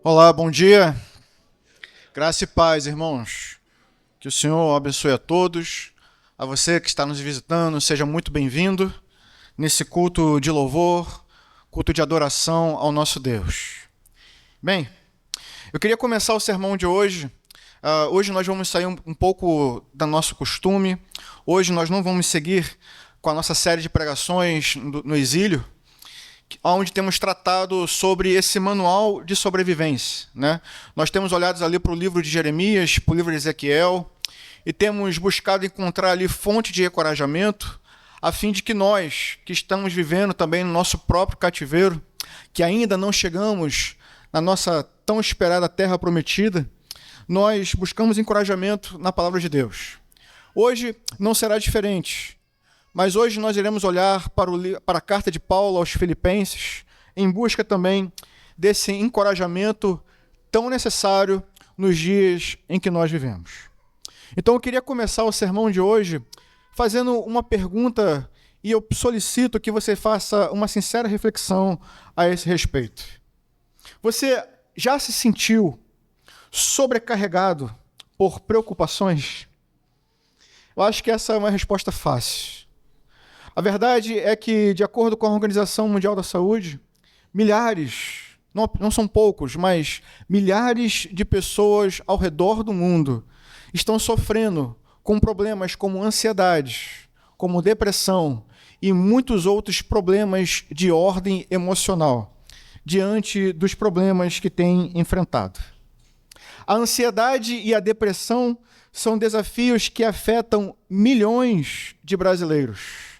Olá, bom dia. Graça e paz, irmãos. Que o Senhor abençoe a todos. A você que está nos visitando, seja muito bem-vindo nesse culto de louvor, culto de adoração ao nosso Deus. Bem, eu queria começar o sermão de hoje. Hoje nós vamos sair um pouco do nosso costume. Hoje nós não vamos seguir com a nossa série de pregações no exílio, onde temos tratado sobre esse manual de sobrevivência, né? Nós temos olhado ali para o livro de Jeremias, para o livro de Ezequiel, e temos buscado encontrar ali fonte de encorajamento, a fim de que nós, que estamos vivendo também no nosso próprio cativeiro, que ainda não chegamos na nossa tão esperada terra prometida, nós buscamos encorajamento na palavra de Deus. Hoje não será diferente. Mas hoje nós iremos olhar para a carta de Paulo aos Filipenses, em busca também desse encorajamento tão necessário nos dias em que nós vivemos. Então eu queria começar o sermão de hoje fazendo uma pergunta, e eu solicito que você faça uma sincera reflexão a esse respeito. Você já se sentiu sobrecarregado por preocupações? Eu acho que essa é uma resposta fácil. A verdade é que, de acordo com a Organização Mundial da Saúde, milhares, não são poucos, mas milhares de pessoas ao redor do mundo estão sofrendo com problemas como ansiedade, como depressão e muitos outros problemas de ordem emocional, diante dos problemas que têm enfrentado. A ansiedade e a depressão são desafios que afetam milhões de brasileiros.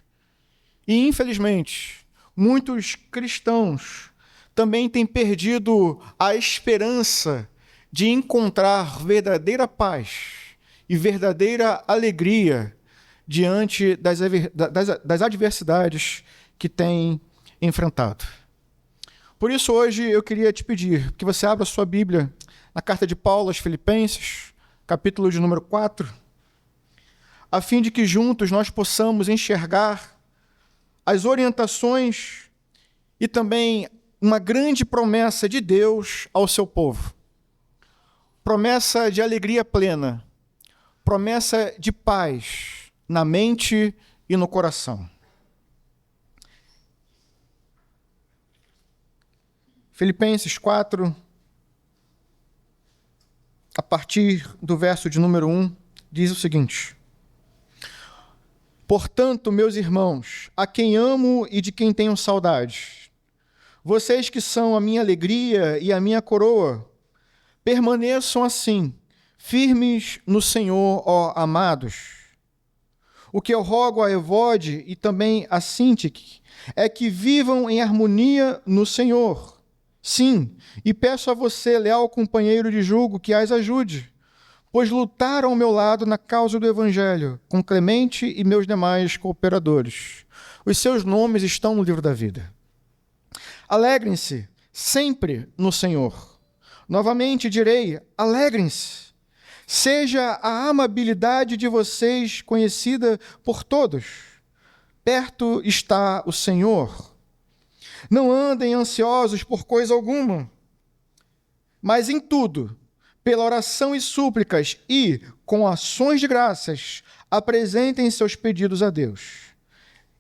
E, infelizmente, muitos cristãos também têm perdido a esperança de encontrar verdadeira paz e verdadeira alegria diante das adversidades que têm enfrentado. Por isso, hoje, eu queria te pedir que você abra sua Bíblia na carta de Paulo aos Filipenses, capítulo de número 4, a fim de que juntos nós possamos enxergar as orientações e também uma grande promessa de Deus ao seu povo. Promessa de alegria plena, promessa de paz na mente e no coração. Filipenses 4, a partir do verso de número 1, diz o seguinte: Portanto, meus irmãos, a quem amo e de quem tenho saudade, vocês que são a minha alegria e a minha coroa, permaneçam assim, firmes no Senhor, ó amados. O que eu rogo a Evode e também a Sintique é que vivam em harmonia no Senhor. Sim, e peço a você, leal companheiro de julgo, que as ajude, pois lutaram ao meu lado na causa do Evangelho, com Clemente e meus demais cooperadores. Os seus nomes estão no livro da vida. Alegrem-se sempre no Senhor. Novamente direi, alegrem-se. Seja a amabilidade de vocês conhecida por todos. Perto está o Senhor. Não andem ansiosos por coisa alguma, mas em tudo, pela oração e súplicas e, com ações de graças, apresentem seus pedidos a Deus.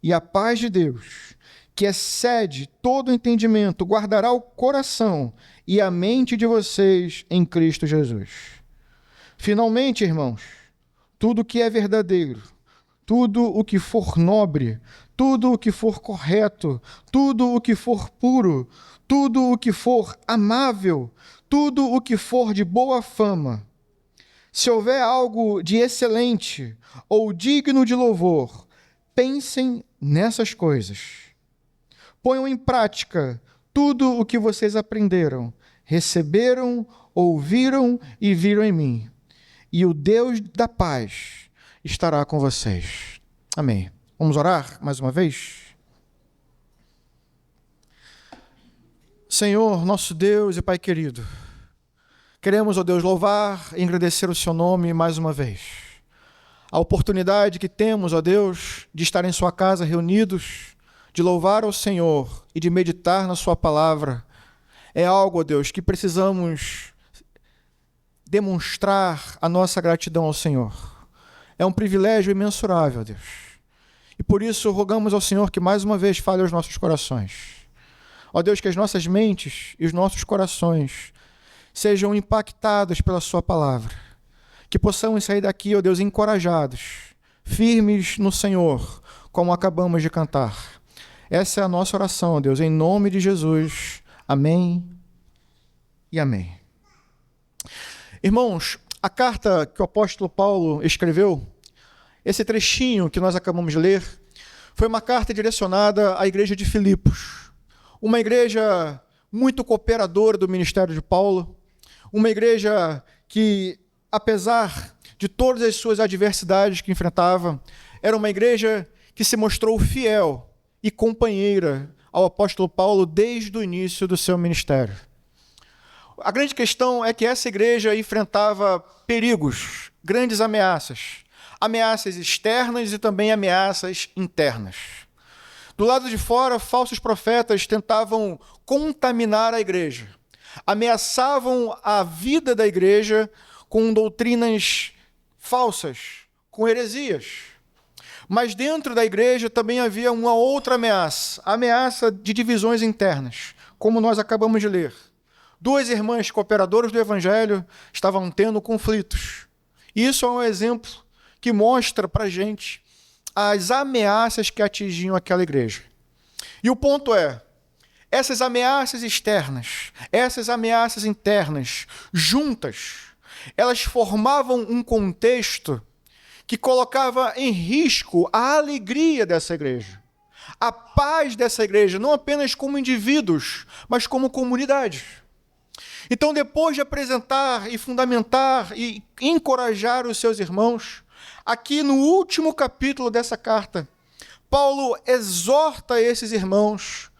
E a paz de Deus, que excede todo entendimento, guardará o coração e a mente de vocês em Cristo Jesus. Finalmente, irmãos, tudo o que é verdadeiro, tudo o que for nobre, tudo o que for correto, tudo o que for puro, tudo o que for amável, tudo o que for de boa fama, se houver algo de excelente ou digno de louvor, pensem nessas coisas. Ponham em prática tudo o que vocês aprenderam, receberam, ouviram e viram em mim. E o Deus da paz estará com vocês. Amém. Vamos orar mais uma vez? Senhor, nosso Deus e Pai querido, queremos, ó Deus, louvar e agradecer o seu nome mais uma vez. A oportunidade que temos, ó Deus, de estar em sua casa reunidos, de louvar ao Senhor e de meditar na sua palavra, É algo, ó Deus, que precisamos demonstrar a nossa gratidão ao Senhor. É um privilégio imensurável, ó Deus. E por isso rogamos ao Senhor que mais uma vez fale aos nossos corações. Ó Deus, que as nossas mentes e os nossos corações sejam impactados pela sua palavra. Que possamos sair daqui, ó Deus, encorajados, firmes no Senhor, como acabamos de cantar. Essa é a nossa oração, ó Deus, em nome de Jesus. Amém e amém. Irmãos, a carta que o apóstolo Paulo escreveu, esse trechinho que nós acabamos de ler, foi uma carta direcionada à igreja de Filipos, uma igreja muito cooperadora do ministério de Paulo, uma igreja que, apesar de todas as suas adversidades que enfrentava, era uma igreja que se mostrou fiel e companheira ao apóstolo Paulo desde o início do seu ministério. A grande questão é que essa igreja enfrentava perigos, grandes ameaças externas e também ameaças internas. Do lado de fora, falsos profetas tentavam contaminar a igreja, ameaçavam a vida da igreja com doutrinas falsas, com heresias. Mas dentro da igreja também havia uma outra ameaça, a ameaça de divisões internas, como nós acabamos de ler. Duas irmãs cooperadoras do evangelho estavam tendo conflitos. Isso é um exemplo que mostra para a gente as ameaças que atingiam aquela igreja. E o ponto é, essas ameaças externas, essas ameaças internas, juntas, elas formavam um contexto que colocava em risco a alegria dessa igreja, a paz dessa igreja, não apenas como indivíduos, mas como comunidade. Então, depois de apresentar e fundamentar e encorajar os seus irmãos, aqui no último capítulo dessa carta, Paulo exorta esses irmãos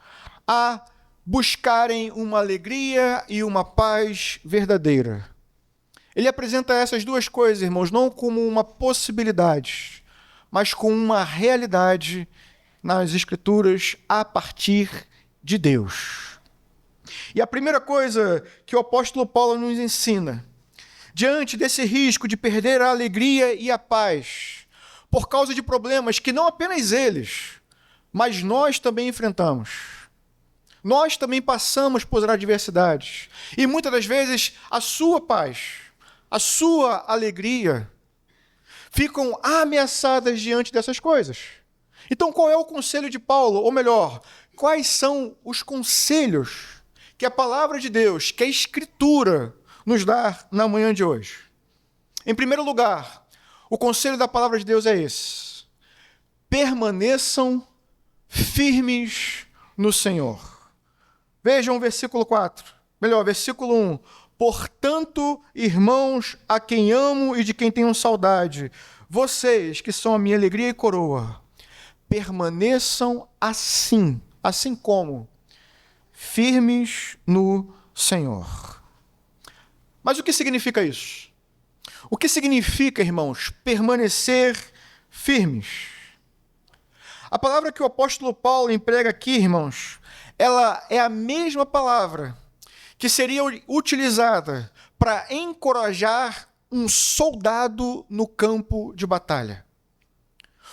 a buscarem uma alegria e uma paz verdadeira. Ele apresenta essas duas coisas, irmãos, não como uma possibilidade, mas como uma realidade nas Escrituras a partir de Deus. E a primeira coisa que o apóstolo Paulo nos ensina, diante desse risco de perder a alegria e a paz, por causa de problemas que não apenas eles, mas nós também enfrentamos. Nós também passamos por adversidades. E muitas das vezes a sua paz, a sua alegria ficam ameaçadas diante dessas coisas. Então, qual é o conselho de Paulo? Ou melhor, quais são os conselhos que a palavra de Deus, que a Escritura nos dá na manhã de hoje? Em primeiro lugar, o conselho da palavra de Deus é esse: permaneçam firmes no Senhor. Vejam o versículo 4, versículo 1. Portanto, irmãos, a quem amo e de quem tenho saudade, vocês que são a minha alegria e coroa, permaneçam assim como? Firmes no Senhor. Mas o que significa isso? O que significa, irmãos, permanecer firmes? A palavra que o apóstolo Paulo emprega aqui, irmãos, ela é a mesma palavra que seria utilizada para encorajar um soldado no campo de batalha.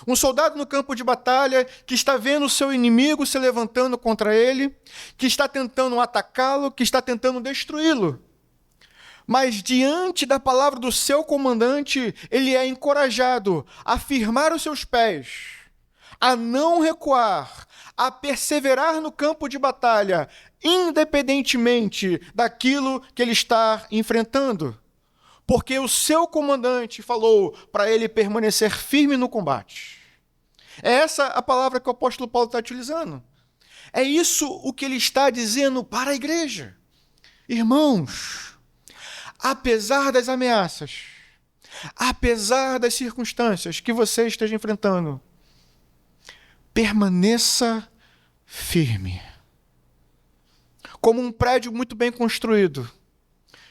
Um soldado no campo de batalha que está vendo o seu inimigo se levantando contra ele, que está tentando atacá-lo, que está tentando destruí-lo. Mas diante da palavra do seu comandante, ele é encorajado a firmar os seus pés, a não recuar, a perseverar no campo de batalha, independentemente daquilo que ele está enfrentando. Porque o seu comandante falou para ele permanecer firme no combate. É essa a palavra que o apóstolo Paulo está utilizando. É isso o que ele está dizendo para a igreja. Irmãos, apesar das ameaças, apesar das circunstâncias que você esteja enfrentando, permaneça firme. Como um prédio muito bem construído,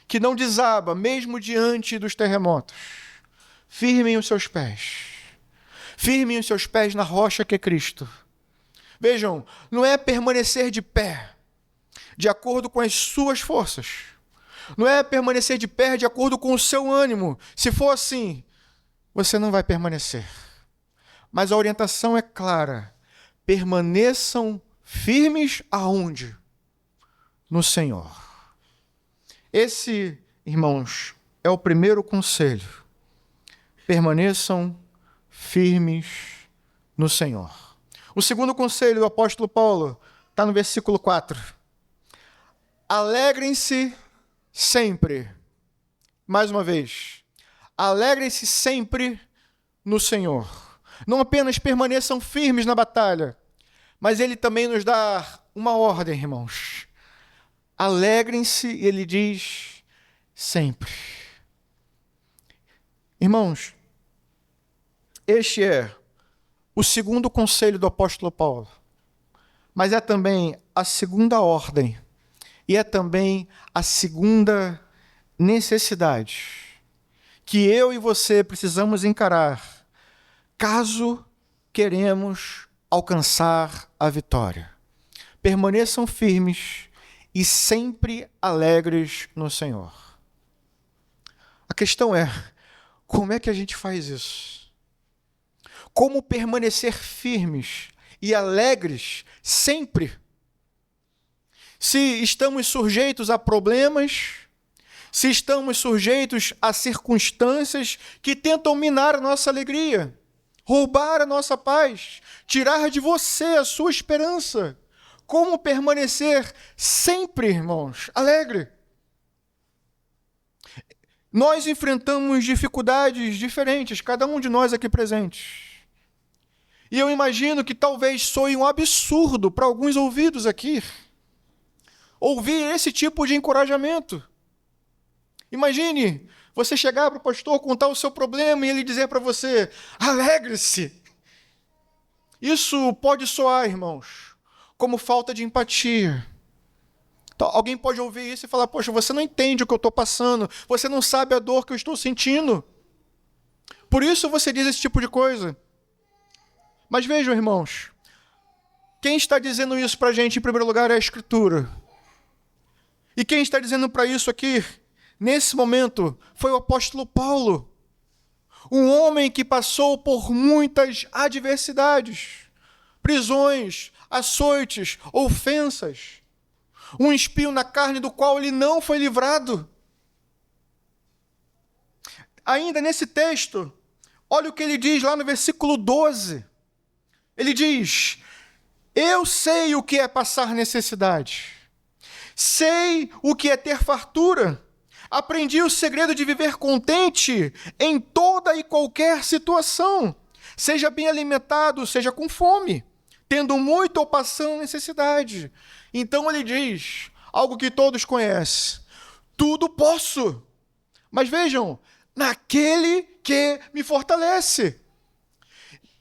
que não desaba mesmo diante dos terremotos. Firmem os seus pés. Firmem os seus pés na rocha que é Cristo. Vejam, não é permanecer de pé, de acordo com as suas forças. Não é permanecer de pé de acordo com o seu ânimo. Se for assim, você não vai permanecer. Mas a orientação é clara. Permaneçam firmes aonde? No Senhor. Esse, irmãos, é o primeiro conselho. Permaneçam firmes no Senhor. O segundo conselho do apóstolo Paulo está no versículo 4. Alegrem-se sempre. Mais uma vez. Alegrem-se sempre no Senhor. Não apenas permaneçam firmes na batalha, mas ele também nos dá uma ordem, irmãos. Alegrem-se, ele diz, sempre. Irmãos, este é o segundo conselho do apóstolo Paulo, mas é também a segunda ordem e é também a segunda necessidade que eu e você precisamos encarar caso queremos alcançar a vitória. Permaneçam firmes e sempre alegres no Senhor. A questão é, como é que a gente faz isso? Como permanecer firmes e alegres sempre? Se estamos sujeitos a problemas, se estamos sujeitos a circunstâncias que tentam minar a nossa alegria, roubar a nossa paz, tirar de você a sua esperança. Como permanecer sempre, irmãos, alegre? Nós enfrentamos dificuldades diferentes, cada um de nós aqui presentes. E eu imagino que talvez soe um absurdo para alguns ouvidos aqui ouvir esse tipo de encorajamento. Imagine você chegar para o pastor, contar o seu problema e ele dizer para você, alegre-se. Isso pode soar, irmãos, como falta de empatia. Então, alguém pode ouvir isso e falar, poxa, você não entende o que eu estou passando, você não sabe a dor que eu estou sentindo. Por isso você diz esse tipo de coisa. Mas vejam, irmãos, quem está dizendo isso para a gente, em primeiro lugar, é a Escritura. E quem está dizendo para isso aqui, nesse momento, foi o apóstolo Paulo. Um homem que passou por muitas adversidades, prisões, açoites, ofensas. Um espinho na carne do qual ele não foi livrado. Ainda nesse texto, olha o que ele diz lá no versículo 12. Ele diz, eu sei o que é passar necessidade. Sei o que é ter fartura. Aprendi o segredo de viver contente em toda e qualquer situação. Seja bem alimentado, seja com fome, tendo muito ou passando necessidade. Então ele diz, algo que todos conhecem, tudo posso. Mas vejam, naquele que me fortalece.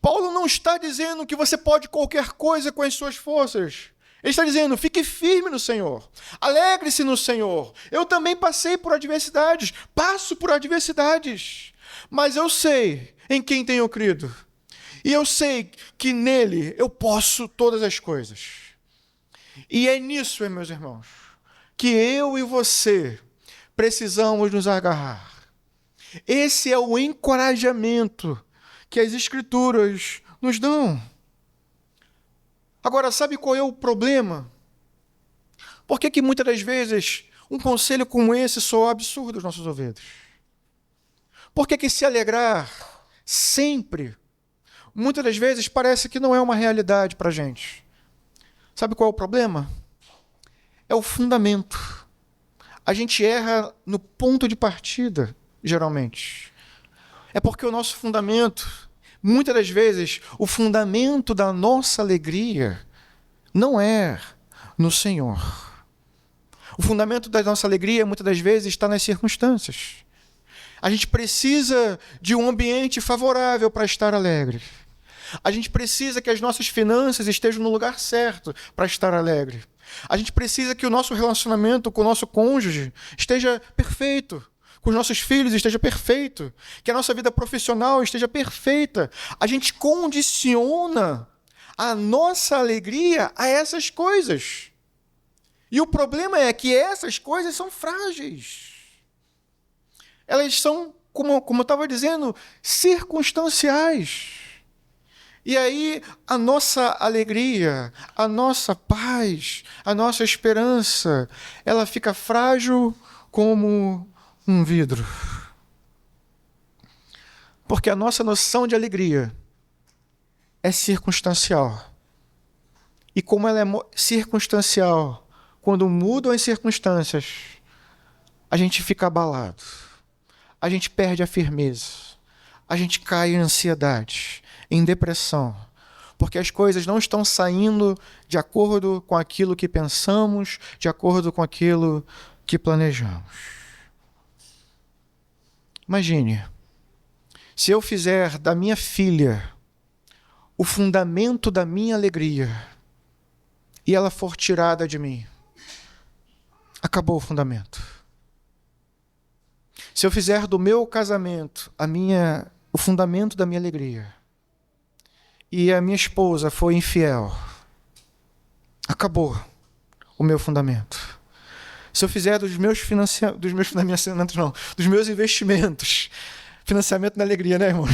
Paulo não está dizendo que você pode qualquer coisa com as suas forças. Ele está dizendo, fique firme no Senhor, alegre-se no Senhor. Eu também passei por adversidades, passo por adversidades, mas eu sei em quem tenho crido. E eu sei que nele eu posso todas as coisas. E é nisso, meus irmãos, que eu e você precisamos nos agarrar. Esse é o encorajamento que as Escrituras nos dão. Agora, sabe qual é o problema? Por que muitas das vezes um conselho como esse soa absurdo aos nossos ouvidos? Por que se alegrar sempre, muitas das vezes parece que não é uma realidade para a gente? Sabe qual é o problema? É o fundamento. A gente erra no ponto de partida, geralmente. É porque o nosso fundamento, muitas das vezes, o fundamento da nossa alegria não é no Senhor. O fundamento da nossa alegria, muitas das vezes, está nas circunstâncias. A gente precisa de um ambiente favorável para estar alegre. A gente precisa que as nossas finanças estejam no lugar certo para estar alegre. A gente precisa que o nosso relacionamento com o nosso cônjuge esteja perfeito, com os nossos filhos esteja perfeito, que a nossa vida profissional esteja perfeita. A gente condiciona a nossa alegria a essas coisas. E o problema é que essas coisas são frágeis. Elas são, como eu estava dizendo, circunstanciais. E aí a nossa alegria, a nossa paz, a nossa esperança, ela fica frágil como um vidro. Porque a nossa noção de alegria é circunstancial. E como ela é circunstancial, quando mudam as circunstâncias, a gente fica abalado. A gente perde a firmeza. A gente cai em ansiedade, em depressão. Porque as coisas não estão saindo de acordo com aquilo que pensamos, de acordo com aquilo que planejamos. Imagine, se eu fizer da minha filha o fundamento da minha alegria e ela for tirada de mim, acabou o fundamento. Se eu fizer do meu casamento o fundamento da minha alegria e a minha esposa for infiel, acabou o meu fundamento. Se eu fizer dos meus investimentos, financiamento na alegria, né, irmão?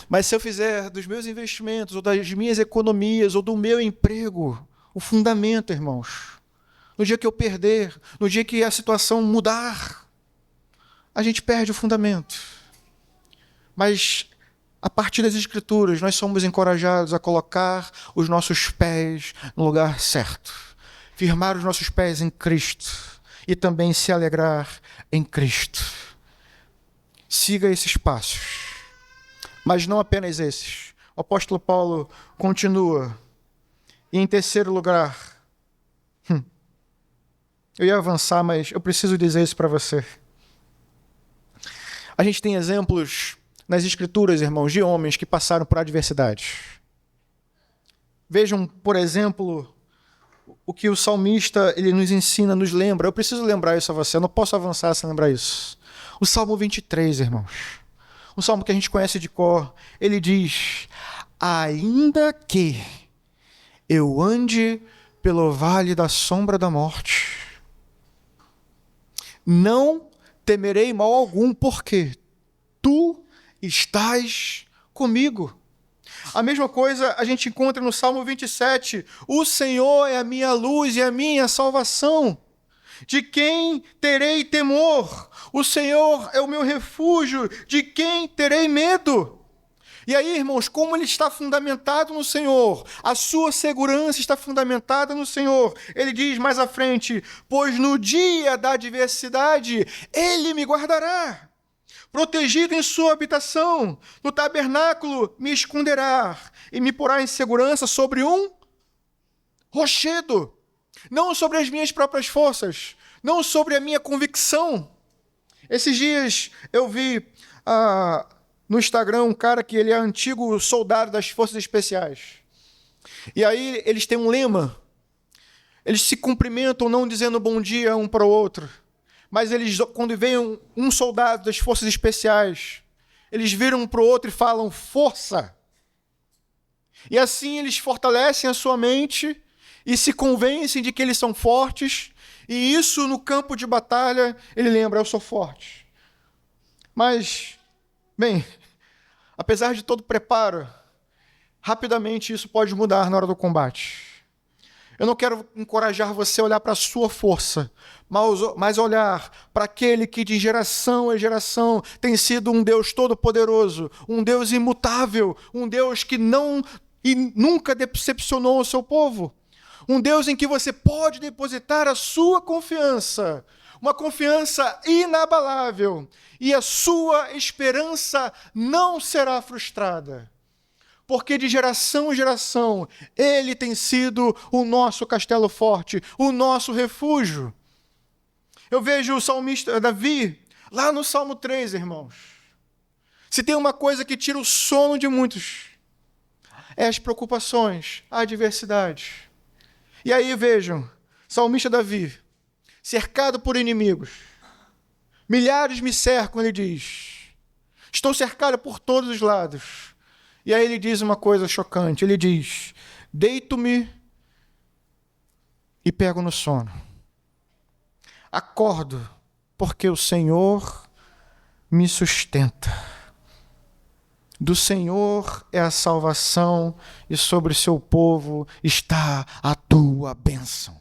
Mas se eu fizer dos meus investimentos, ou das minhas economias, ou do meu emprego, o fundamento, irmãos, no dia que eu perder, no dia que a situação mudar, a gente perde o fundamento. Mas, a partir das Escrituras, nós somos encorajados a colocar os nossos pés no lugar certo. Firmar os nossos pés em Cristo. E também se alegrar em Cristo. Siga esses passos. Mas não apenas esses. O apóstolo Paulo continua. E em terceiro lugar, eu ia avançar, mas eu preciso dizer isso para você. A gente tem exemplos nas Escrituras, irmãos, de homens que passaram por adversidades. Vejam, por exemplo, o que o salmista ele nos ensina, nos lembra. Eu preciso lembrar isso a você, eu não posso avançar sem lembrar isso. O Salmo 23, irmãos. Um salmo que a gente conhece de cor. Ele diz: ainda que eu ande pelo vale da sombra da morte, não temerei mal algum, porque tu estás comigo. A mesma coisa a gente encontra no Salmo 27. O Senhor é a minha luz e a minha salvação. De quem terei temor? O Senhor é o meu refúgio. De quem terei medo? E aí, irmãos, como ele está fundamentado no Senhor, a sua segurança está fundamentada no Senhor. Ele diz mais à frente: pois no dia da adversidade, Ele me guardará. Protegido em sua habitação, no tabernáculo me esconderá e me porá em segurança sobre um rochedo. Não sobre as minhas próprias forças, não sobre a minha convicção. Esses dias eu vi no Instagram um cara que ele é antigo soldado das forças especiais. E aí eles têm um lema. Eles se cumprimentam não dizendo bom dia um para o outro. Mas eles, quando vem um soldado das forças especiais, eles viram um para o outro e falam força. E assim eles fortalecem a sua mente e se convencem de que eles são fortes. E isso no campo de batalha, ele lembra: eu sou forte. Mas, bem, apesar de todo preparo, rapidamente isso pode mudar na hora do combate. Eu não quero encorajar você a olhar para a sua força, mas olhar para aquele que de geração em geração tem sido um Deus todo-poderoso, um Deus imutável, um Deus que nunca decepcionou o seu povo, um Deus em que você pode depositar a sua confiança, uma confiança inabalável, e a sua esperança não será frustrada. Porque de geração em geração, Ele tem sido o nosso castelo forte, o nosso refúgio. Eu vejo o salmista Davi, lá no Salmo 3, irmãos. Se tem uma coisa que tira o sono de muitos, é as preocupações, a adversidade. E aí vejam, salmista Davi, cercado por inimigos. Milhares me cercam, ele diz. Estou cercado por todos os lados. E aí ele diz uma coisa chocante, ele diz: deito-me e pego no sono. Acordo, porque o Senhor me sustenta. Do Senhor é a salvação e sobre o seu povo está a tua bênção.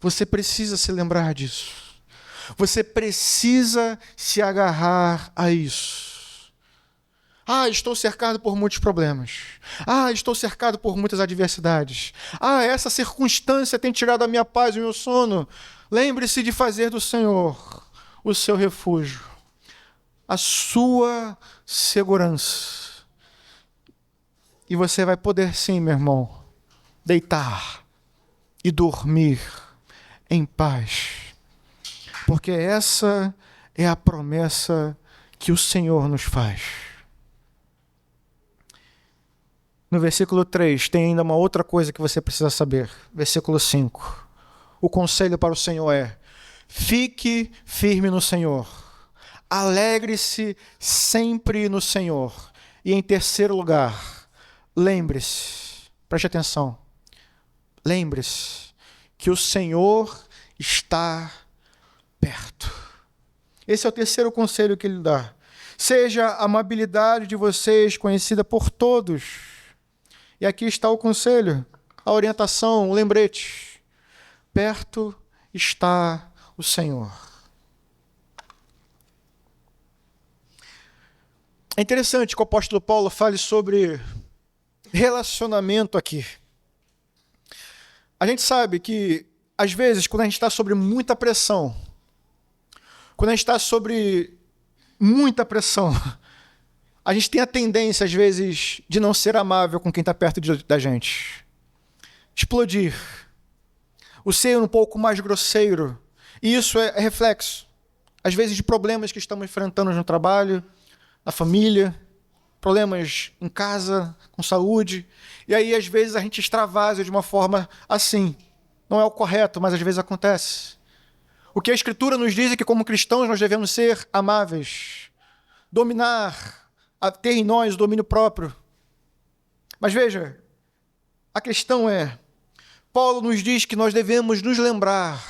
Você precisa se lembrar disso. Você precisa se agarrar a isso. Estou cercado por muitos problemas. Estou cercado por muitas adversidades. Essa circunstância tem tirado a minha paz e o meu sono. Lembre-se de fazer do Senhor o seu refúgio, a sua segurança. E você vai poder sim, meu irmão, deitar e dormir em paz. Porque essa é a promessa que o Senhor nos faz. No versículo 3, tem ainda uma outra coisa que você precisa saber. Versículo 5. O conselho para o Senhor é: fique firme no Senhor. Alegre-se sempre no Senhor. E em terceiro lugar, lembre-se, preste atenção, lembre-se que o Senhor está perto. Esse é o terceiro conselho que ele dá. Seja a amabilidade de vocês conhecida por todos. E aqui está o conselho, a orientação, o lembrete. Perto está o Senhor. É interessante que o apóstolo Paulo fale sobre relacionamento aqui. A gente sabe que, às vezes, quando a gente está sobre muita pressão, a gente tem a tendência, às vezes, de não ser amável com quem está perto da gente. Explodir. O ser um pouco mais grosseiro. E isso é reflexo, às vezes, de problemas que estamos enfrentando no trabalho, na família, problemas em casa, com saúde. E aí, às vezes, a gente extravasa de uma forma assim. Não é o correto, mas às vezes acontece. O que a Escritura nos diz é que, como cristãos, nós devemos ser amáveis, dominar, ter em nós o domínio próprio. Mas veja, a questão é, Paulo nos diz que nós devemos nos lembrar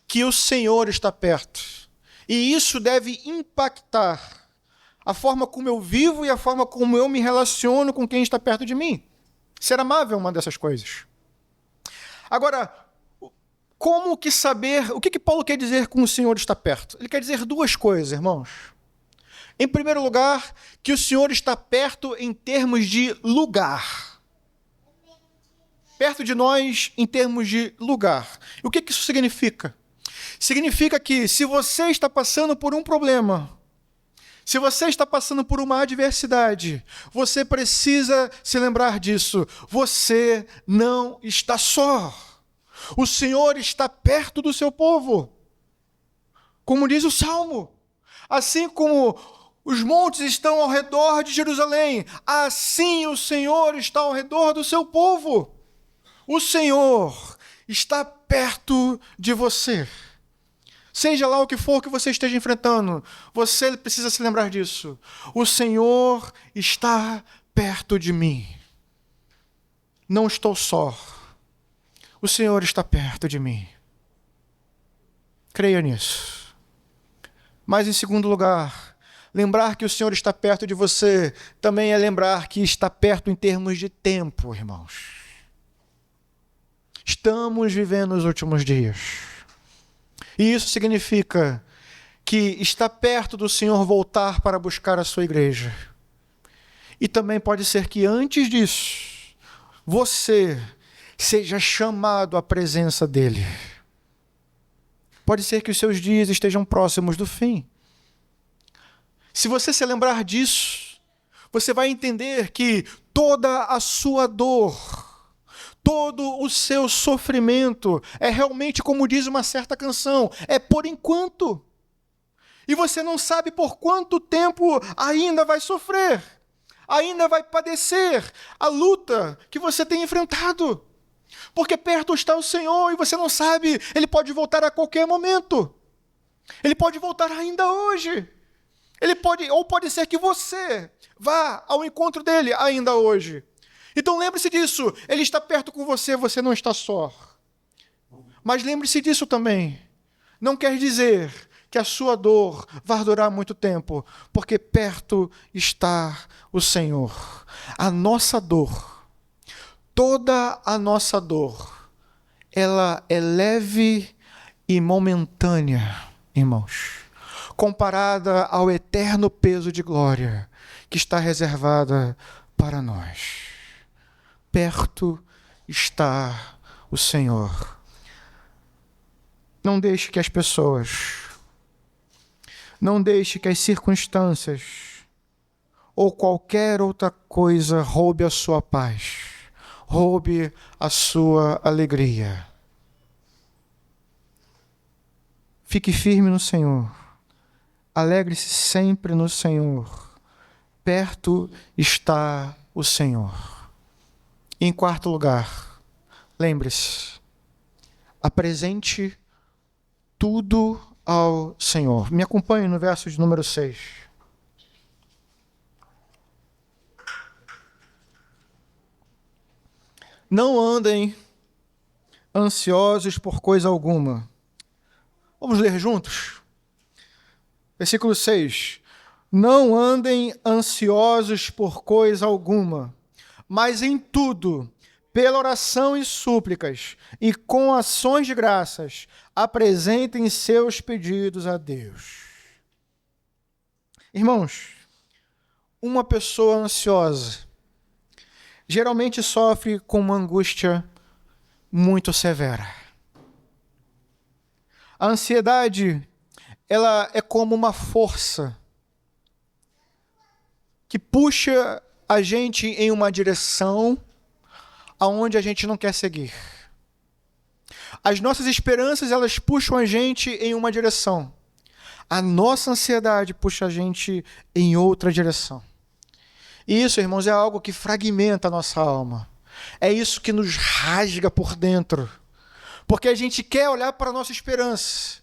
que o Senhor está perto. E isso deve impactar a forma como eu vivo e a forma como eu me relaciono com quem está perto de mim. Ser amável é uma dessas coisas. Agora, como que saber, o que Paulo quer dizer com o Senhor está perto? Ele quer dizer duas coisas, irmãos. Em primeiro lugar, que o Senhor está perto em termos de lugar. Perto de nós em termos de lugar. E o que isso significa? Significa que se você está passando por um problema, se você está passando por uma adversidade, você precisa se lembrar disso. Você não está só. O Senhor está perto do seu povo. Como diz o Salmo. Assim como os montes estão ao redor de Jerusalém, assim o Senhor está ao redor do seu povo. O Senhor está perto de você. Seja lá o que for que você esteja enfrentando, você precisa se lembrar disso. O Senhor está perto de mim. Não estou só. O Senhor está perto de mim. Creia nisso. Mas, em segundo lugar, lembrar que o Senhor está perto de você também é lembrar que está perto em termos de tempo, irmãos. Estamos vivendo os últimos dias. E isso significa que está perto do Senhor voltar para buscar a sua igreja. E também pode ser que antes disso, você seja chamado à presença dele. Pode ser que os seus dias estejam próximos do fim. Se você se lembrar disso, você vai entender que toda a sua dor, todo o seu sofrimento é realmente, como diz uma certa canção, é por enquanto. E você não sabe por quanto tempo ainda vai sofrer, ainda vai padecer a luta que você tem enfrentado. Porque perto está o Senhor e você não sabe, Ele pode voltar a qualquer momento. Ele pode voltar ainda hoje. Ou pode ser que você vá ao encontro dele ainda hoje. Então lembre-se disso, Ele está perto com você, você não está só. Mas lembre-se disso também, não quer dizer que a sua dor vai durar muito tempo, porque perto está o Senhor. A nossa dor, toda a nossa dor, ela é leve e momentânea, irmãos, comparada ao eterno peso de glória que está reservada para nós. Perto está o Senhor. Não deixe que as pessoas, não deixe que as circunstâncias ou qualquer outra coisa roube a sua paz, roube a sua alegria. Fique firme no Senhor. Alegre-se sempre no Senhor. Perto está o Senhor. E em quarto lugar, lembre-se, apresente tudo ao Senhor. Me acompanhe no verso de número 6. Não andem ansiosos por coisa alguma. Vamos ler juntos? Versículo 6. Não andem ansiosos por coisa alguma, mas em tudo, pela oração e súplicas, e com ações de graças, apresentem seus pedidos a Deus. Irmãos, uma pessoa ansiosa geralmente sofre com uma angústia muito severa. A ansiedade, ela é como uma força que puxa a gente em uma direção aonde a gente não quer seguir. As nossas esperanças, elas puxam a gente em uma direção. A nossa ansiedade puxa a gente em outra direção. E isso, irmãos, é algo que fragmenta a nossa alma. É isso que nos rasga por dentro. Porque a gente quer olhar para a nossa esperança,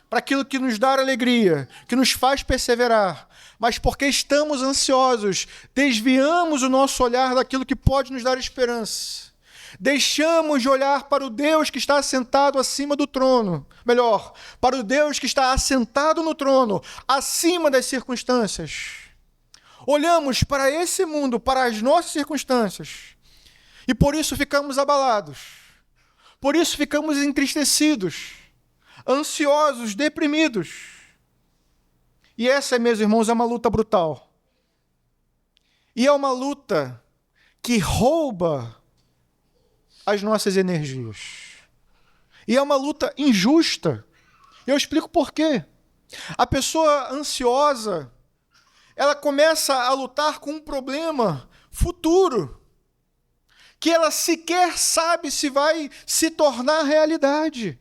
para aquilo que nos dá alegria, que nos faz perseverar. Mas porque estamos ansiosos, desviamos o nosso olhar daquilo que pode nos dar esperança. Deixamos de olhar para o Deus que está assentado acima do trono. Melhor, para o Deus que está assentado no trono, acima das circunstâncias. Olhamos para esse mundo, para as nossas circunstâncias, e por isso ficamos abalados. Por isso ficamos entristecidos, ansiosos, deprimidos. E essa, meus irmãos, é uma luta brutal. E é uma luta que rouba as nossas energias. E é uma luta injusta. Eu explico por quê. A pessoa ansiosa, ela começa a lutar com um problema futuro, que ela sequer sabe se vai se tornar realidade.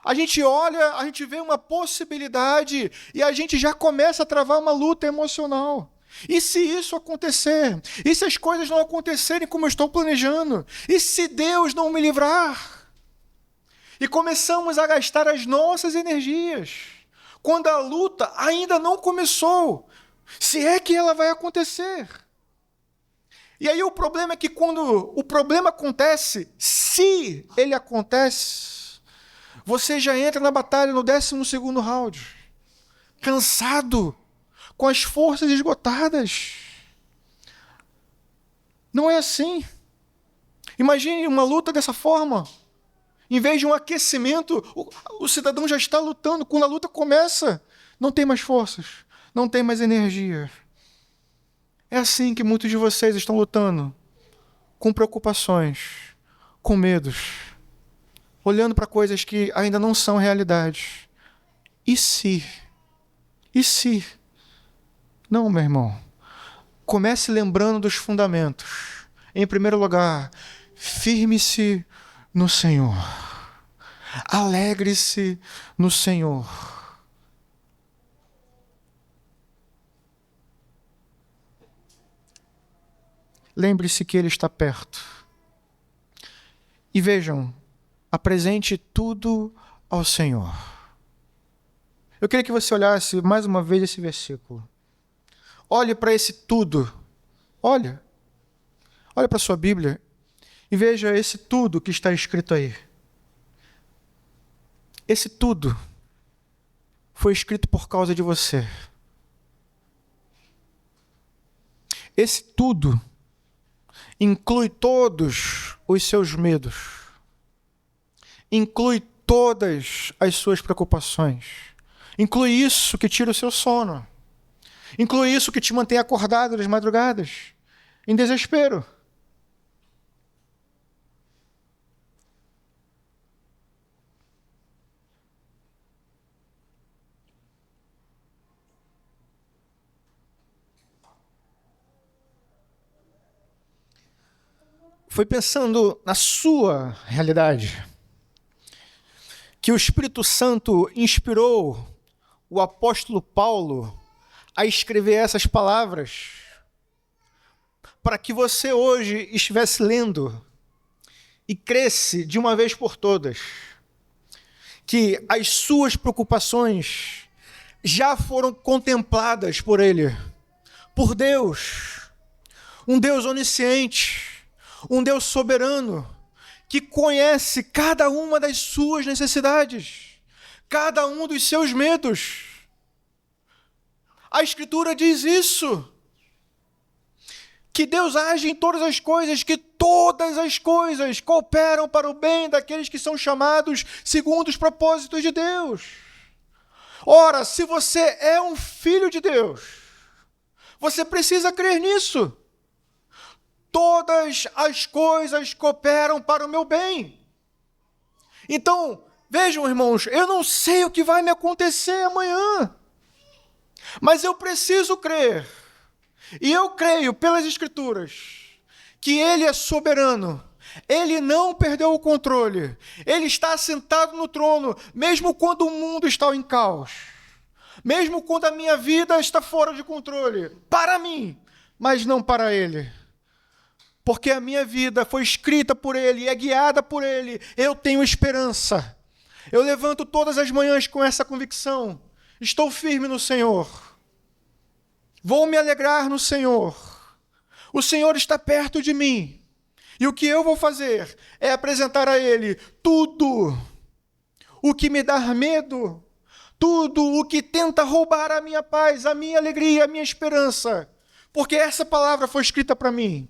A gente olha, a gente vê uma possibilidade e a gente já começa a travar uma luta emocional. E se isso acontecer? E se as coisas não acontecerem como eu estou planejando? E se Deus não me livrar? E começamos a gastar as nossas energias, quando a luta ainda não começou, se é que ela vai acontecer. E aí o problema é que quando o problema acontece, se ele acontece, você já entra na batalha no 12º round, cansado, com as forças esgotadas. Não é assim. Imagine uma luta dessa forma. Em vez de um aquecimento, o cidadão já está lutando. Quando a luta começa, não tem mais forças, não tem mais energia. É assim que muitos de vocês estão lutando, com preocupações, com medos, olhando para coisas que ainda não são realidade. E se? E se? Não, meu irmão. Comece lembrando dos fundamentos. Em primeiro lugar, firme-se no Senhor. Alegre-se no Senhor. Lembre-se que Ele está perto. E vejam, apresente tudo ao Senhor. Eu queria que você olhasse mais uma vez esse versículo. Olhe para esse tudo. Olha Olha para a sua Bíblia e veja esse tudo que está escrito aí. Esse tudo foi escrito por causa de você. Esse tudo inclui todos os seus medos. Inclui todas as suas preocupações. Inclui isso que tira o seu sono. Inclui isso que te mantém acordado nas madrugadas, em desespero. Foi pensando na sua realidade que o Espírito Santo inspirou o apóstolo Paulo a escrever essas palavras para que você hoje estivesse lendo e cresce de uma vez por todas que as suas preocupações já foram contempladas por Ele, por Deus, um Deus onisciente, um Deus soberano, que conhece cada uma das suas necessidades, cada um dos seus medos. A Escritura diz isso, que Deus age em todas as coisas, que todas as coisas cooperam para o bem daqueles que são chamados segundo os propósitos de Deus. Ora, se você é um filho de Deus, você precisa crer nisso. Todas as coisas cooperam para o meu bem. Então, vejam, irmãos, eu não sei o que vai me acontecer amanhã, mas eu preciso crer. E eu creio pelas Escrituras que Ele é soberano. Ele não perdeu o controle. Ele está sentado no trono, mesmo quando o mundo está em caos. Mesmo quando a minha vida está fora de controle. Para mim, mas não para Ele. Porque a minha vida foi escrita por Ele, é guiada por Ele. Eu tenho esperança. Eu levanto todas as manhãs com essa convicção. Estou firme no Senhor. Vou me alegrar no Senhor. O Senhor está perto de mim. E o que eu vou fazer é apresentar a Ele tudo o que me dá medo, tudo o que tenta roubar a minha paz, a minha alegria, a minha esperança. Porque essa palavra foi escrita para mim.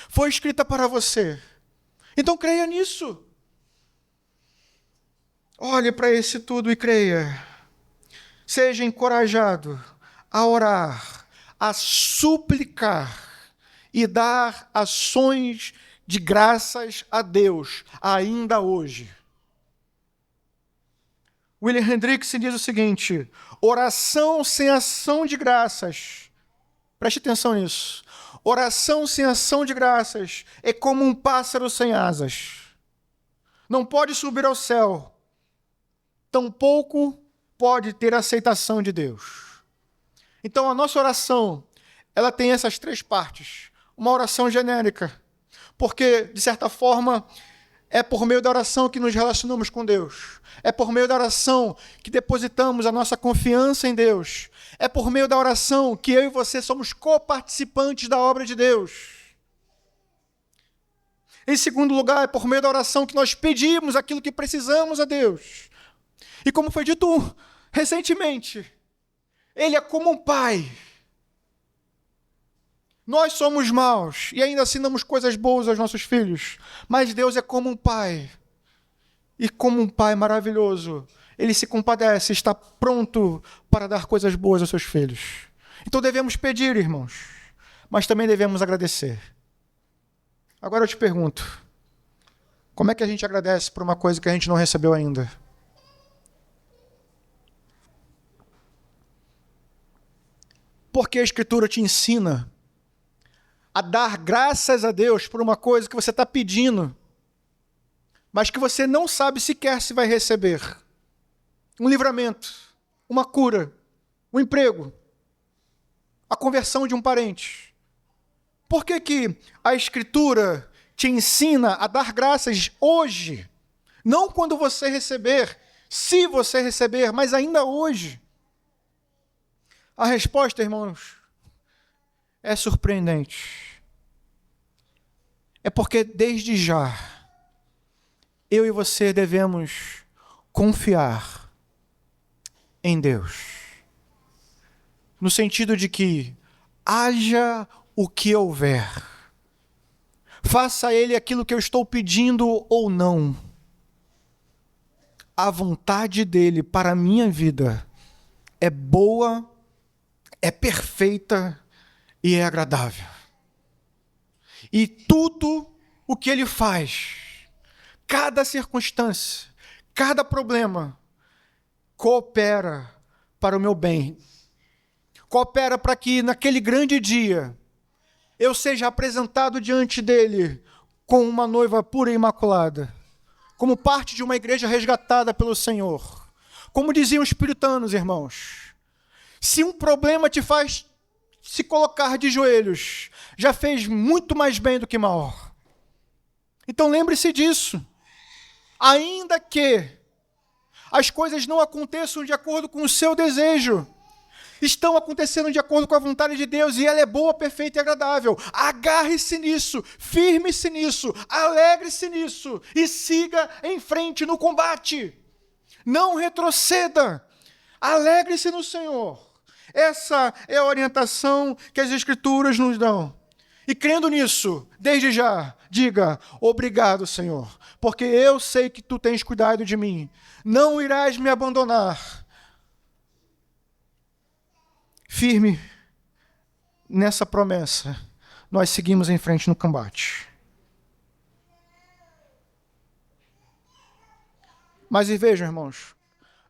Foi escrita para você. Então creia nisso. Olhe para esse tudo e creia. Seja encorajado a orar, a suplicar e dar ações de graças a Deus, ainda hoje. William Hendrickson diz o seguinte: oração sem ação de graças, preste atenção nisso, oração sem ação de graças é como um pássaro sem asas. Não pode subir ao céu, tampouco pode ter aceitação de Deus. Então a nossa oração, ela tem essas três partes. Uma oração genérica, porque, de certa forma, é por meio da oração que nos relacionamos com Deus. É por meio da oração que depositamos a nossa confiança em Deus. É por meio da oração que eu e você somos coparticipantes da obra de Deus. Em segundo lugar, é por meio da oração que nós pedimos aquilo que precisamos a Deus. E como foi dito recentemente, Ele é como um pai. Nós somos maus e ainda assim damos coisas boas aos nossos filhos. Mas Deus é como um pai. E como um pai maravilhoso, Ele se compadece, está pronto para dar coisas boas aos seus filhos. Então devemos pedir, irmãos, mas também devemos agradecer. Agora eu te pergunto, como é que a gente agradece por uma coisa que a gente não recebeu ainda? Porque a Escritura te ensina a dar graças a Deus por uma coisa que você está pedindo, mas que você não sabe sequer se vai receber. Um livramento, uma cura, um emprego, a conversão de um parente. Por que que a Escritura te ensina a dar graças hoje? Não quando você receber, se você receber, mas ainda hoje. A resposta, irmãos, é surpreendente. é porque desde já eu e você devemos confiar em Deus. No sentido de que haja o que houver, faça Ele aquilo que eu estou pedindo ou não, a vontade dEle para a minha vida é boa, é perfeita e é agradável. E tudo o que Ele faz, cada circunstância, cada problema, coopera para o meu bem. Coopera para que naquele grande dia eu seja apresentado diante dele com uma noiva pura e imaculada, como parte de uma igreja resgatada pelo Senhor. Como diziam os puritanos, irmãos, se um problema te faz se colocar de joelhos, já fez muito mais bem do que mal. Então lembre-se disso. Ainda que as coisas não aconteçam de acordo com o seu desejo, estão acontecendo de acordo com a vontade de Deus, e ela é boa, perfeita e agradável. Agarre-se nisso, firme-se nisso, alegre-se nisso, e siga em frente no combate. Não retroceda, alegre-se no Senhor. Essa é a orientação que as Escrituras nos dão. E crendo nisso, desde já, diga: obrigado, Senhor, porque eu sei que tu tens cuidado de mim. Não irás me abandonar. Firme nessa promessa, nós seguimos em frente no combate. Mas e vejam, irmãos,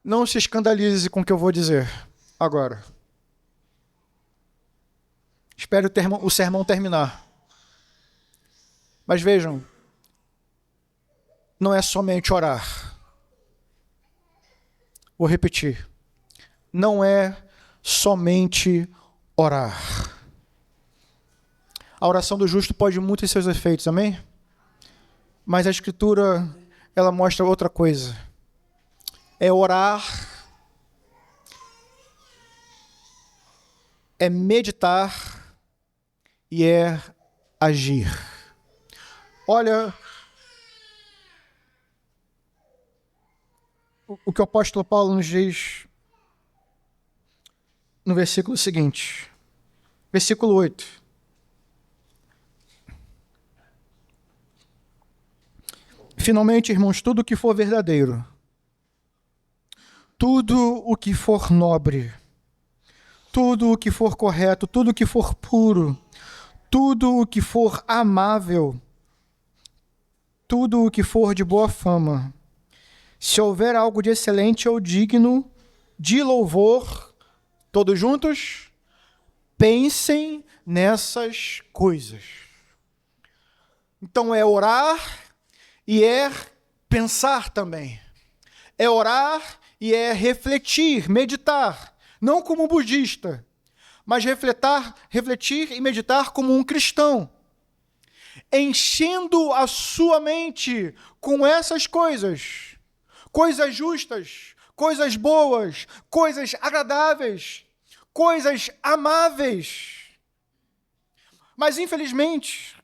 não se escandalize com o que eu vou dizer agora. Espere o sermão terminar. Mas vejam, não é somente orar. Vou repetir. Não é somente orar. A oração do justo pode muito em seus efeitos, amém? Mas a Escritura, ela mostra outra coisa. É orar, é meditar e é agir. Olha o que o apóstolo Paulo nos diz no versículo seguinte, versículo 8. Finalmente, irmãos, tudo o que for verdadeiro, tudo o que for nobre, tudo o que for correto, tudo o que for puro, tudo o que for amável, tudo o que for de boa fama, se houver algo de excelente ou digno de louvor, todos juntos, pensem nessas coisas. Então é orar e é pensar também. É orar e é refletir, meditar, não como budista, mas refletir e meditar como um cristão, enchendo a sua mente com essas coisas, coisas justas, coisas boas, coisas agradáveis, coisas amáveis. Mas, infelizmente,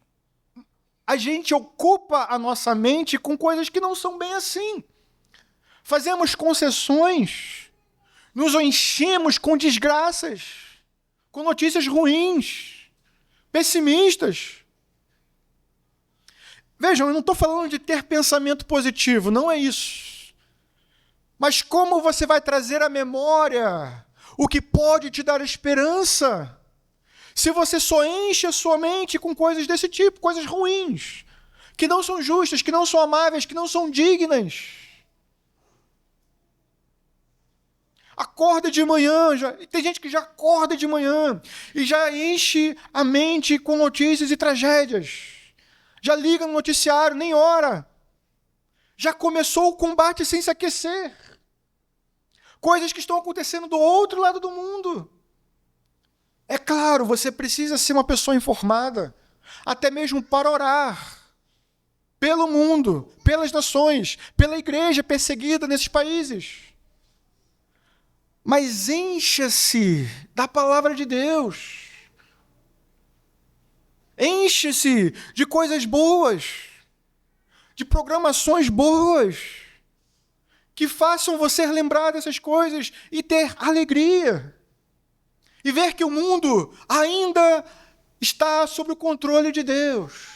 a gente ocupa a nossa mente com coisas que não são bem assim. Fazemos concessões, nos enchemos com desgraças, com notícias ruins, pessimistas. Vejam, eu não estou falando de ter pensamento positivo, não é isso. Mas como você vai trazer à memória o que pode te dar esperança, se você só enche a sua mente com coisas desse tipo, coisas ruins, que não são justas, que não são amáveis, que não são dignas? Acorda de manhã, tem gente que já acorda de manhã e já enche a mente com notícias e tragédias. Já liga no noticiário, nem ora. Já começou o combate sem se aquecer. Coisas que estão acontecendo do outro lado do mundo. É claro, você precisa ser uma pessoa informada, até mesmo para orar. Pelo mundo, pelas nações, pela igreja perseguida nesses países. Mas encha-se da palavra de Deus. Enche-se de coisas boas, de programações boas, que façam você lembrar dessas coisas e ter alegria. E ver que o mundo ainda está sob o controle de Deus.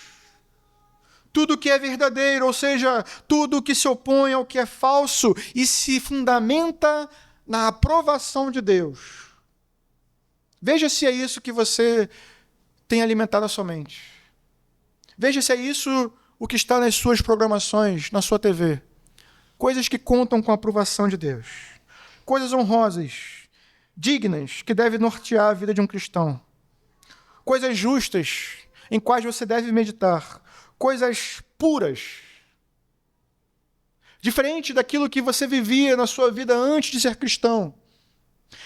Tudo que é verdadeiro, ou seja, tudo que se opõe ao que é falso e se fundamenta na aprovação de Deus. Veja se é isso que você tem alimentado a sua mente. Veja se é isso o que está nas suas programações, na sua TV. Coisas que contam com a aprovação de Deus. Coisas honrosas, dignas, que devem nortear a vida de um cristão. Coisas justas, em quais você deve meditar. Coisas puras. Diferente daquilo que você vivia na sua vida antes de ser cristão.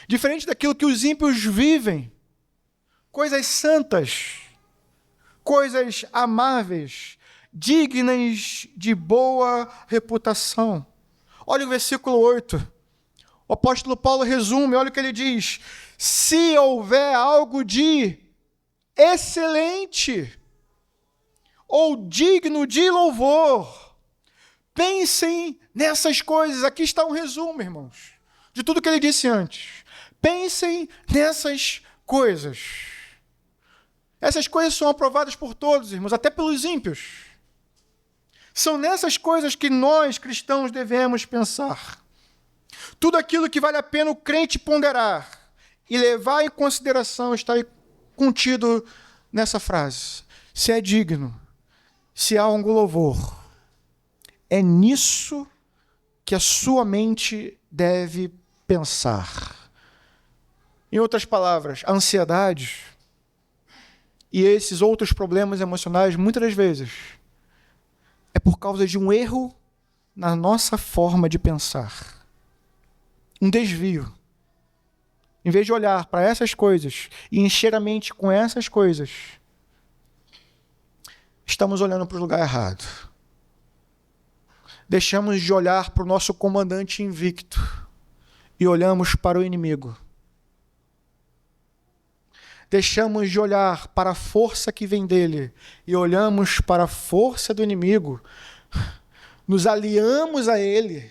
Diferente daquilo que os ímpios vivem. Coisas santas. Coisas amáveis. Dignas de boa reputação. Olha o versículo 8. O apóstolo Paulo resume, olha o que ele diz. Se houver algo de excelente ou digno de louvor, pensem nessas coisas. Aqui está um resumo, irmãos, de tudo que ele disse antes. Pensem nessas coisas. Essas coisas são aprovadas por todos, irmãos, até pelos ímpios. São nessas coisas que nós, cristãos, devemos pensar. Tudo aquilo que vale a pena o crente ponderar e levar em consideração está aí contido nessa frase. Se é digno, se há algum louvor, é nisso que a sua mente deve pensar. Em outras palavras, a ansiedade e esses outros problemas emocionais, muitas das vezes, é por causa de um erro na nossa forma de pensar. Um desvio. Em vez de olhar para essas coisas e encher a mente com essas coisas, estamos olhando para o lugar errado. Deixamos de olhar para o nosso comandante invicto e olhamos para o inimigo. Deixamos de olhar para a força que vem dele e olhamos para a força do inimigo. Nos aliamos a ele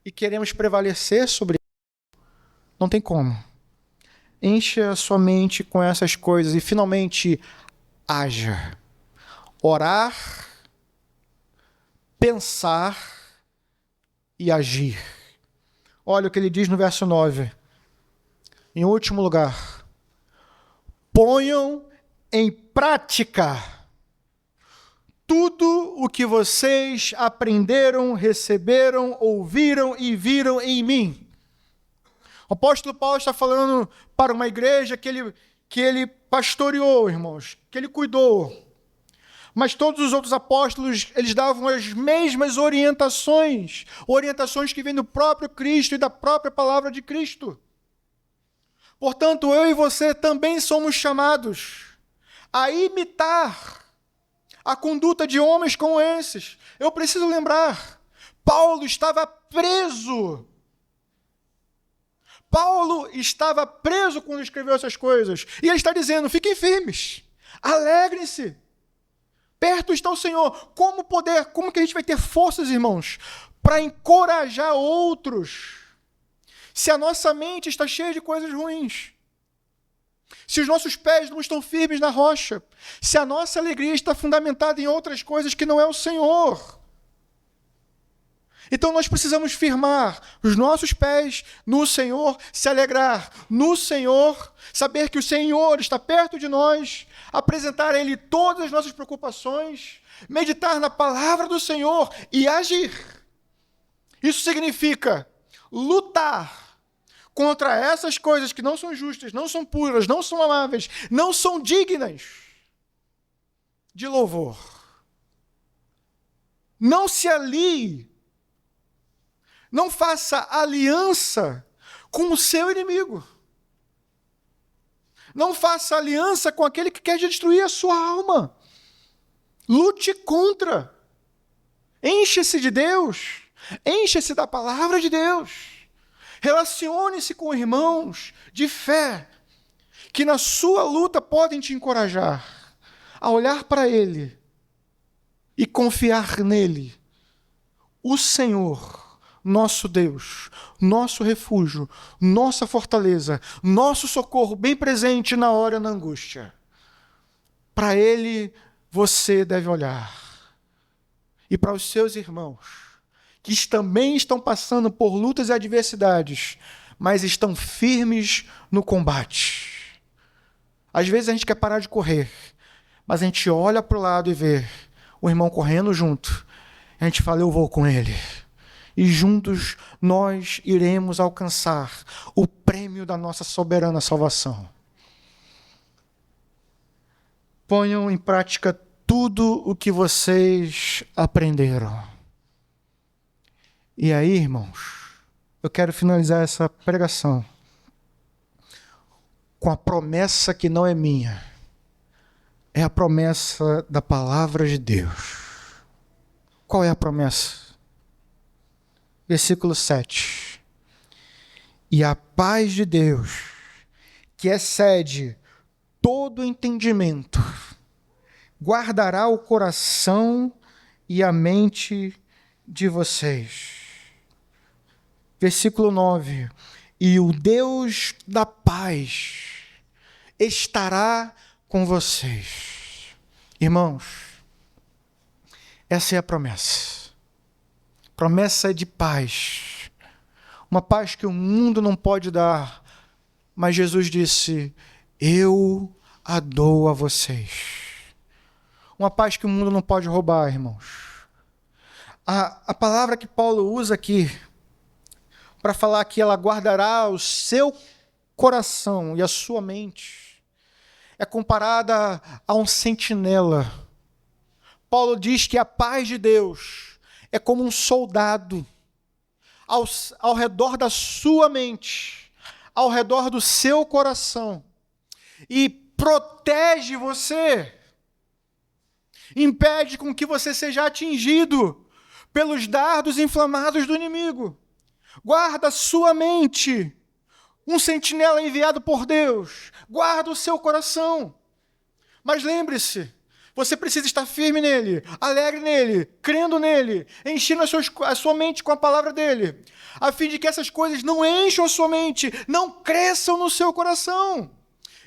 e queremos prevalecer sobre ele. Não tem como. Enche a sua mente com essas coisas e finalmente haja. Orar, pensar e agir. Olha o que ele diz no verso 9. Em último lugar, ponham em prática tudo o que vocês aprenderam, receberam, ouviram e viram em mim. O apóstolo Paulo está falando para uma igreja que ele pastoreou, irmãos, que ele cuidou. Mas todos os outros apóstolos, eles davam as mesmas orientações que vêm do próprio Cristo e da própria palavra de Cristo. Portanto, eu e você também somos chamados a imitar a conduta de homens como esses. Eu preciso lembrar, Paulo estava preso. Paulo estava preso quando escreveu essas coisas. E ele está dizendo, fiquem firmes, alegrem-se. Perto está o Senhor. Como que a gente vai ter forças, irmãos, para encorajar outros, se a nossa mente está cheia de coisas ruins? Se os nossos pés não estão firmes na rocha? Se a nossa alegria está fundamentada em outras coisas que não é o Senhor? Então nós precisamos firmar os nossos pés no Senhor, se alegrar no Senhor, saber que o Senhor está perto de nós, apresentar a Ele todas as nossas preocupações, meditar na palavra do Senhor e agir. Isso significa lutar contra essas coisas que não são justas, não são puras, não são amáveis, não são dignas de louvor. Não se alie, não faça aliança com o seu inimigo. Não faça aliança com aquele que quer destruir a sua alma. Lute contra. Enche-se de Deus. Enche-se da palavra de Deus. Relacione-se com irmãos de fé, que na sua luta podem te encorajar. a olhar para Ele e confiar nele, o Senhor, nosso Deus, nosso refúgio, nossa fortaleza, nosso socorro bem presente na hora da angústia. Para Ele você deve olhar. E para os seus irmãos, que também estão passando por lutas e adversidades, mas estão firmes no combate. Às vezes a gente quer parar de correr, mas a gente olha para o lado e vê o irmão correndo junto. A gente fala, eu vou com ele. E juntos nós iremos alcançar o prêmio da nossa soberana salvação. Ponham em prática tudo o que vocês aprenderam. E aí, irmãos, eu quero finalizar essa pregação com a promessa que não é minha. É a promessa da palavra de Deus. Qual é a promessa? Versículo 7. E a paz de Deus, que excede todo entendimento, guardará o coração e a mente de vocês. Versículo 9. E o Deus da paz estará com vocês. Irmãos, essa é a promessa. Promessa de paz. Uma paz que o mundo não pode dar. Mas Jesus disse, eu a dou a vocês. Uma paz que o mundo não pode roubar, irmãos. A palavra que Paulo usa aqui, para falar que ela guardará o seu coração e a sua mente, é comparada a um sentinela. Paulo diz que a paz de Deus é como um soldado ao redor da sua mente, ao redor do seu coração, e protege você, impede com que você seja atingido pelos dardos inflamados do inimigo. Guarda a sua mente, um sentinela enviado por Deus, guarda o seu coração. Mas lembre-se, você precisa estar firme nele, alegre nele, crendo nele, enchendo a sua mente com a palavra dele, a fim de que essas coisas não encham a sua mente, não cresçam no seu coração.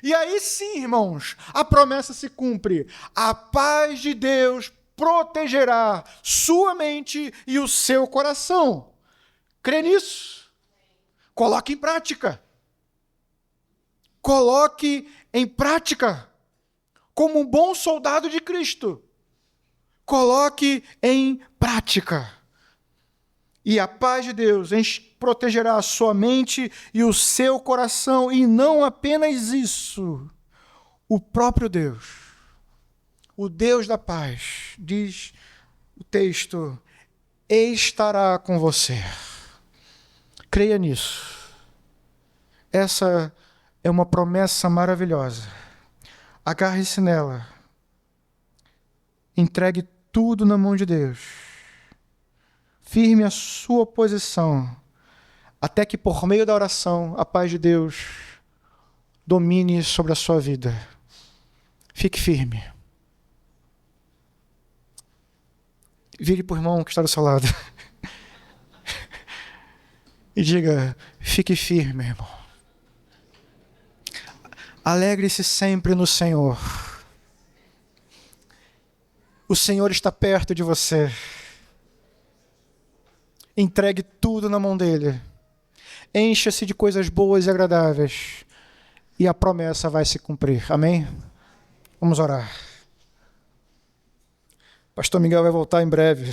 E aí sim, irmãos, a promessa se cumpre. A paz de Deus protegerá sua mente e o seu coração. Crê nisso? Coloque em prática. Coloque em prática. Como um bom soldado de Cristo. Coloque em prática. E a paz de Deus protegerá a sua mente e o seu coração. E não apenas isso. O próprio Deus, o Deus da paz, diz o texto, estará com você. Creia nisso. Essa é uma promessa maravilhosa. Agarre-se nela. Entregue tudo na mão de Deus. Firme a sua posição, até que por meio da oração a paz de Deus domine sobre a sua vida. Fique firme. Vire para o irmão que está do seu lado e diga, fique firme, irmão. Alegre-se sempre no Senhor. O Senhor está perto de você. Entregue tudo na mão dele. Encha-se de coisas boas e agradáveis. E a promessa vai se cumprir. Amém? Vamos orar. Pastor Miguel vai voltar em breve.